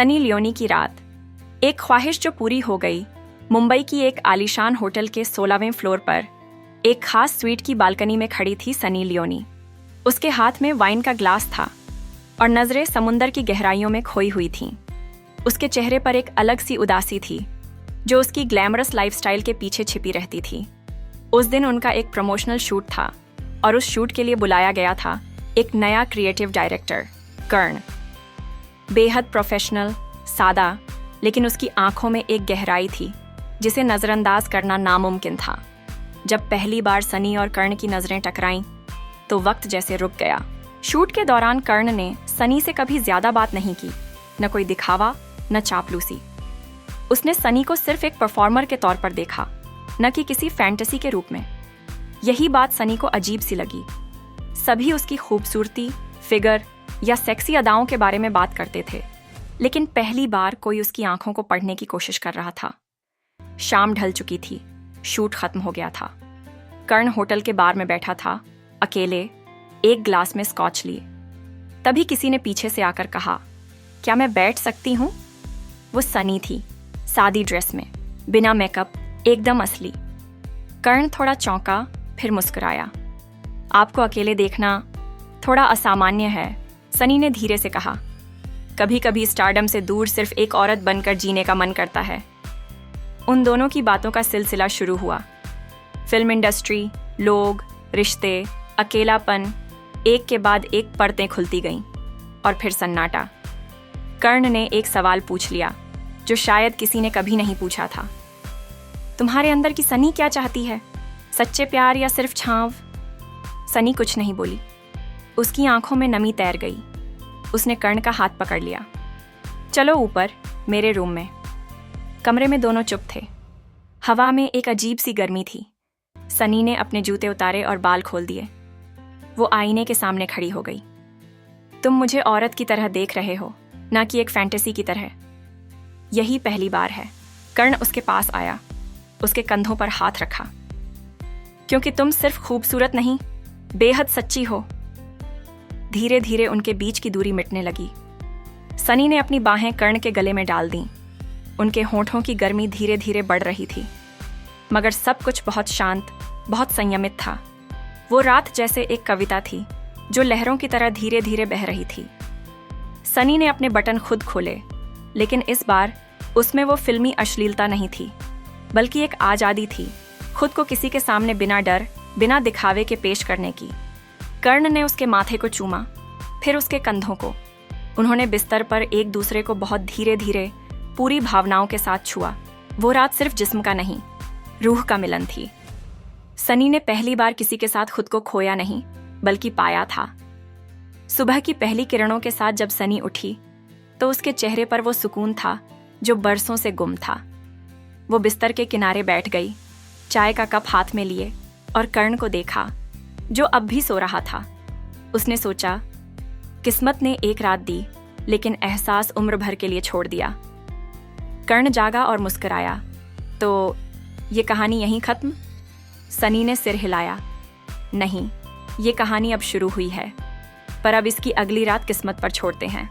Sunny Leone की रात। एक ख्वाहिश जो पूरी हो गई। मुंबई की एक आलीशान होटल के 16वें फ्लोर पर एक खास स्वीट की बालकनी में खड़ी थी सनी लियोनी। उसके हाथ में वाइन का ग्लास था और नजरें समुंदर की गहराइयों में खोई हुई थीं। उसके चेहरे पर एक अलग सी उदासी थी जो उसकी ग्लैमरस लाइफस्टाइल के पीछे छिपी रहती थी। उस दिन उनका एक प्रमोशनल शूट था और उस शूट के लिए बुलाया गया था एक नया क्रिएटिव डायरेक्टर, कर्ण। बेहद प्रोफेशनल, सादा, लेकिन उसकी आंखों में एक गहराई थी जिसे नज़रअंदाज करना नामुमकिन था। जब पहली बार सनी और कर्ण की नज़रें टकराईं तो वक्त जैसे रुक गया। शूट के दौरान कर्ण ने सनी से कभी ज़्यादा बात नहीं की, न कोई दिखावा, न चापलूसी। उसने सनी को सिर्फ एक परफॉर्मर के तौर पर देखा, न कि किसी फैंटेसी के रूप में। यही बात सनी को अजीब सी लगी। सभी उसकी खूबसूरती, फिगर या सेक्सी अदाओं के बारे में बात करते थे, लेकिन पहली बार कोई उसकी आंखों को पढ़ने की कोशिश कर रहा था। शाम ढल चुकी थी, शूट खत्म हो गया था। कर्ण होटल के बार में बैठा था, अकेले, एक ग्लास में स्कॉच लिए। तभी किसी ने पीछे से आकर कहा, क्या मैं बैठ सकती हूँ? वो सनी थी, सादी ड्रेस में, बिना मेकअप, एकदम असली। कर्ण थोड़ा चौंका, फिर मुस्कुराया। आपको अकेले देखना थोड़ा असामान्य है, सनी ने धीरे से कहा। कभी कभी स्टारडम से दूर सिर्फ एक औरत बनकर जीने का मन करता है। उन दोनों की बातों का सिलसिला शुरू हुआ। फिल्म इंडस्ट्री, लोग, रिश्ते, अकेलापन, एक के बाद एक परतें खुलती गईं और फिर सन्नाटा। कर्ण ने एक सवाल पूछ लिया जो शायद किसी ने कभी नहीं पूछा था। तुम्हारे अंदर की सनी क्या चाहती है? सच्चे प्यार या सिर्फ छांव? सनी कुछ नहीं बोली। उसकी आंखों में नमी तैर गई। उसने कर्ण का हाथ पकड़ लिया। चलो ऊपर, मेरे रूम में। कमरे में दोनों चुप थे। हवा में एक अजीब सी गर्मी थी। सनी ने अपने जूते उतारे और बाल खोल दिए। वो आईने के सामने खड़ी हो गई। तुम मुझे औरत की तरह देख रहे हो, ना कि एक फैंटेसी की तरह। यही पहली बार है। कर्ण उसके पास आया, उसके कंधों पर हाथ रखा। क्योंकि तुम सिर्फ खूबसूरत नहीं, बेहद सच्ची हो। धीरे धीरे उनके बीच की दूरी मिटने लगी। सनी ने अपनी बाहें कर्ण के गले में डाल दीं। उनके होंठों की गर्मी धीरे धीरे बढ़ रही थी, मगर सब कुछ बहुत शांत, बहुत संयमित था। वो रात जैसे एक कविता थी जो लहरों की तरह धीरे धीरे बह रही थी। सनी ने अपने बटन खुद खोले, लेकिन इस बार उसमें वो फिल्मी अश्लीलता नहीं थी, बल्कि एक आज़ादी थी, खुद को किसी के सामने बिना डर, बिना दिखावे के पेश करने की। कर्ण ने उसके माथे को चूमा, फिर उसके कंधों को। उन्होंने बिस्तर पर एक दूसरे को बहुत धीरे धीरे, पूरी भावनाओं के साथ छुआ। वो रात सिर्फ जिस्म का नहीं, रूह का मिलन थी। सनी ने पहली बार किसी के साथ खुद को खोया नहीं, बल्कि पाया था। सुबह की पहली किरणों के साथ जब सनी उठी तो उसके चेहरे पर वो सुकून था जो बरसों से गुम था। वो बिस्तर के किनारे बैठ गई, चाय का कप हाथ में लिए, और कर्ण को देखा जो अब भी सो रहा था। उसने सोचा, किस्मत ने एक रात दी, लेकिन एहसास उम्र भर के लिए छोड़ दिया। कर्ण जागा और मुस्कुराया। तो ये कहानी यहीं खत्म? सनी ने सिर हिलाया। नहीं, ये कहानी अब शुरू हुई है, पर अब इसकी अगली रात किस्मत पर छोड़ते हैं।